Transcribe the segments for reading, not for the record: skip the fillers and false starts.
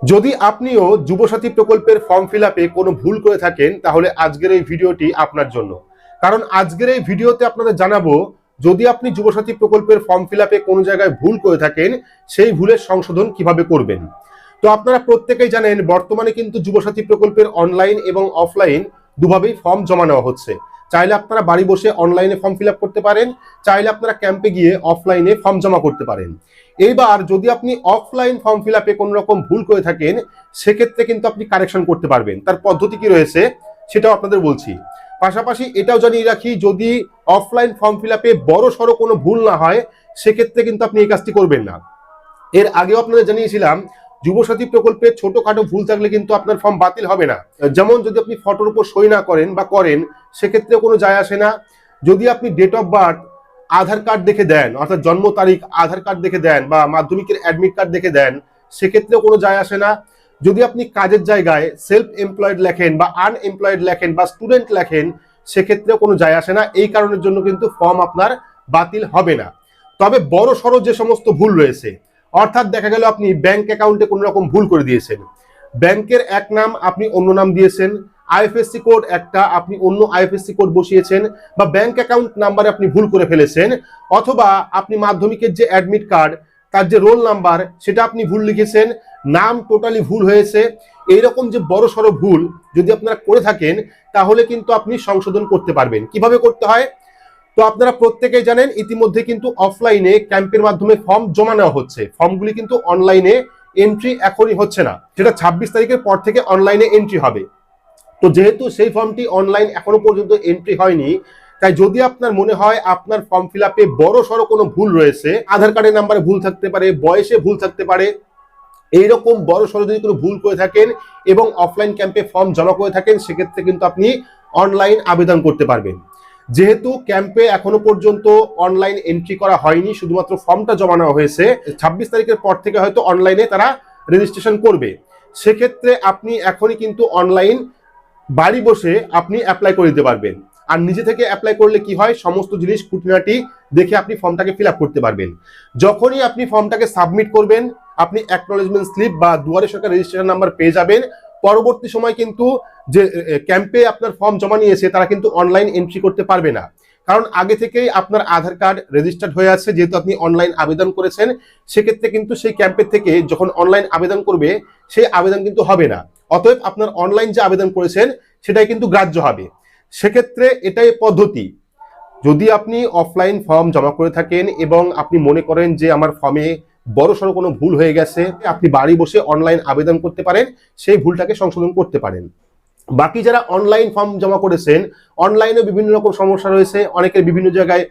যদি আপনিও যুবসাথী প্রকল্পের ফর্ম ফিল আপে কোনো ভুল করে থাকেন, তাহলে আজকের এই ভিডিওটি আপনার জন্য। কারণ আজকের এই ভিডিওতে আপনাদের জানাবো, যদি আপনি যুবসাথী প্রকল্পের ফর্ম ফিল আপে কোনো জায়গায় ভুল করে থাকেন, সেই ভুলের সংশোধন কিভাবে করবেন। তো আপনারা প্রত্যেকেই জানেন, বর্তমানে কিন্তু যুবসাথী প্রকল্পের অনলাইন এবং অফলাইন দুভাবেই ফর্ম জমা নেওয়া হচ্ছে। চাইলে আপনারা বাড়ি বসে অনলাইনে ফর্ম ফিল আপ করতে পারেন, চাইলে আপনারা ক্যাম্পে গিয়ে অফলাইনে ফর্ম জমা করতে পারেন। এইবার যদি আপনি অফলাইন ফর্ম ফিল আপে কোনো রকম ভুল করে থাকেন, সেক্ষেত্রে কিন্তু আপনি কারেকশন করতে পারবেন। তার পদ্ধতি কি রয়েছে সেটাও আপনাদের বলছি। পাশাপাশি এটাও জানিয়ে রাখি, যদি অফলাইন ফর্ম ফিল আপে বড় সড়ো কোনো ভুল না হয়, সেক্ষেত্রে কিন্তু আপনি এই কাজটি করবেন না। এর আগেও আপনাদের জানিয়েছিলাম, যুবসাথী প্রকল্পে ছোটখাটো ভুল থাকলে কিন্তু আপনার ফর্ম বাতিল হবে না। যেমন যদি আপনি ফটোর উপর সই না করেন বা করেন, সেক্ষেত্রে কোনো যায় আসে না। যদি আপনি date of birth Aadhaar card দেখে দেন, অর্থাৎ জন্ম তারিখ আধার কার্ড দেখে দেন বা মাধ্যমিকের অ্যাডমিট কার্ড দেখে দেন, সেক্ষেত্রেও কোনো যায় আসে না। যদি আপনি কাজের জায়গায় সেলফ এমপ্লয়েড লেখেন বা আনএমপ্লয়েড লেখেন বা স্টুডেন্ট লেখেন, সেক্ষেত্রেও কোনো যায় আসে না। এই কারণের জন্য কিন্তু ফর্ম আপনার বাতিল হবে না। তবে বড় সড়ো যে সমস্ত ভুল রয়েছে, অর্থাৎ দেখা গেল আপনি ব্যাংক অ্যাকাউন্টে কোনো রকম ভুল করে দিয়েছেন, ব্যাংকের এক নাম আপনি অন্য নাম দিয়েছেন, আইএফএসসি কোড একটা আপনি অন্য আইএফএসসি কোড বসিয়েছেন, বা ব্যাংক অ্যাকাউন্ট নাম্বারে আপনি ভুল করে ফেলেছেন, অথবা আপনি মাধ্যমিকের যে অ্যাডমিট কার্ড তার যে রোল নাম্বার সেটা আপনি ভুল লিখেছেন, নাম টোটালি ভুল হয়েছে। এইরকম যে বড় সড়ো ভুল যদি আপনারা করে থাকেন, তাহলে কিন্তু আপনি সংশোধন করতে পারবেন। কিভাবে করতে হয় তো আপনারা প্রত্যেকেই জানেন, ইতিমধ্যে কিন্তু অফলাইনে ক্যাম্পের মাধ্যমে ফর্ম জমা নেওয়া হচ্ছে। ফর্মগুলি কিন্তু অনলাইনে এন্ট্রি এখনই হচ্ছে না, সেটা 26 তারিখের পর থেকে অনলাইনে এন্ট্রি হবে। তো যেহেতু সেই ফর্মটি অনলাইন এখনো পর্যন্ত এন্ট্রি হয়নি, তাই যদি আপনার মনে হয় আপনার ফর্ম ফিল আপে বড় সড়ো কোনো ভুল রয়েছে, আধার কার্ডের নাম্বারে ভুল থাকতে পারে, বয়সে ভুল থাকতে পারে, এইরকম বড় সড়ো যদি কোনো ভুল করে থাকেন এবং অফলাইন ক্যাম্পে ফর্ম জমা করে থাকেন, সেক্ষেত্রে কিন্তু আপনি অনলাইন আবেদন করতে পারবেন। যেহেতু ক্যাম্পে এখনো পর্যন্ত অনলাইন এন্ট্রি করা হয়নি, শুধুমাত্র ফর্মটা জমা নেওয়া হয়েছে, 26 তারিখের পর থেকে হয়তো অনলাইনে তারা রেজিস্ট্রেশন করবে। সেক্ষেত্রে আপনি এখনই কিন্তু অনলাইন বাড়ি বসে আপনি অ্যাপ্লাই করে দিতে পারবেন। আর নিজে থেকে অ্যাপ্লাই করলে কি হয়, সমস্ত জিনিস খুঁটিনাটি দেখে আপনি ফর্মটাকে ফিল আপ করতে পারবেন। যখনই আপনি ফর্মটাকে সাবমিট করবেন, আপনি অ্যাকনোলেজমেন্ট স্লিপ বা দুয়ারে সরকার রেজিস্ট্রেশন নাম্বার পেয়ে যাবেন। পরবর্তী সময় কিন্তু যে ক্যাম্পে আপনার ফর্ম জমা নিয়েছে, তারা কিন্তু অনলাইন এন্ট্রি করতে পারবে না। কারণ আগে থেকেই আপনার আধার কার্ড রেজিস্টার্ড হয়ে আছে, যেহেতু আপনি অনলাইন আবেদন করেছেন। সেক্ষেত্রে কিন্তু সেই ক্যাম্পের থেকে যখন অনলাইন আবেদন করবে, সেই আবেদন কিন্তু হবে না। অতএব আপনার অনলাইন যে আবেদন করেছেন সেটাই কিন্তু গ্রাহ্য হবে। সেক্ষেত্রে এটাই পদ্ধতি। যদি আপনি অফলাইন ফর্ম জমা করে থাকেন এবং আপনি মনে করেন যে আমার ফর্মে বড়সড় কোনো ভুল হয়ে গেছে, আপনি বাড়ি বসে অনলাইন আবেদন করতে পারেন, সেই ভুলটাকে সংশোধন করতে পারেন। বাকি যারা অনলাইন ফর্ম জমা করেছেন, অনলাইনে বিভিন্ন রকম সমস্যা রয়েছে, অনেকের বিভিন্ন জায়গায়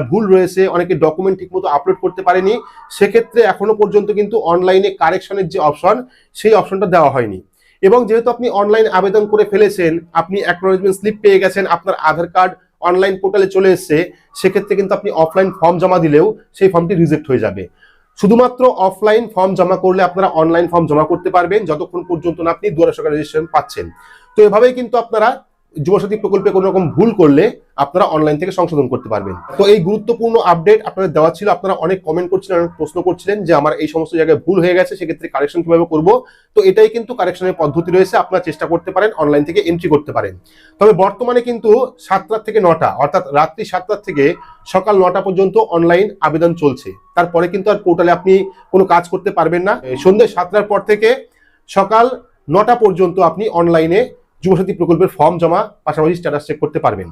ভুল রয়েছে, অনেকে ডকুমেন্ট ঠিকমতো আপলোড করতে পারেনি, সেক্ষেত্রে এখনো পর্যন্ত কিন্তু অনলাইনে কারেকশনের যে অপশন, সেই অপশনটা দেওয়া হয়নি। এবং যেহেতু আপনি অনলাইন আবেদন করে ফেলেছেন, আপনি অ্যাকনোলেজমেন্ট স্লিপ পেয়ে গেছেন, আপনার আধার কার্ড অনলাইন পোর্টালে চলে এসেছে, সেক্ষেত্রে কিন্তু আপনি অফলাইন ফর্ম জমা দিলেও সেই ফর্মটি রিজেক্ট হয়ে যাবে। শুধুমাত্র অফলাইন ফর্ম জমা করলে আপনারা অনলাইন ফর্ম জমা করতে পারবেন, যতক্ষণ পর্যন্ত না আপনি দুয়ারে সরকার রেজিস্ট্রেশন পাচ্ছেন। তো এভাবেই কিন্তু আপনারা যুবসাথী প্রকল্পে কোনো রকম ভুল করলে আপনারা অনলাইন থেকে সংশোধন করতে পারবেন। তো এই গুরুত্বপূর্ণ আপডেট আপনাদের দেওয়া ছিল। আপনারা অনেক কমেন্ট করছিলেন, অনেক প্রশ্ন করছিলেন যে আমার এই সমস্ত জায়গায় ভুল হয়ে গেছে, সেক্ষেত্রে কারেকশন কিভাবে করব। তো এটাই কিন্তু কারেকশনের পদ্ধতি রয়েছে, আপনারা চেষ্টা করতে পারেন অনলাইন থেকে এন্ট্রি করতে পারেন। তবে বর্তমানে কিন্তু 7টা থেকে 9টা, অর্থাৎ রাত্রি 7টা থেকে সকাল 9টা পর্যন্ত অনলাইন আবেদন চলছে। তারপরে কিন্তু আর পোর্টালে আপনি কোনো কাজ করতে পারবেন না। সন্ধ্যে 7টার পর থেকে সকাল 9টা পর্যন্ত আপনি অনলাইনে যুবসাথী প্রকল্পের ফর্ম জমা, পাশাপাশি স্ট্যাটাস চেক করতে পারবেন।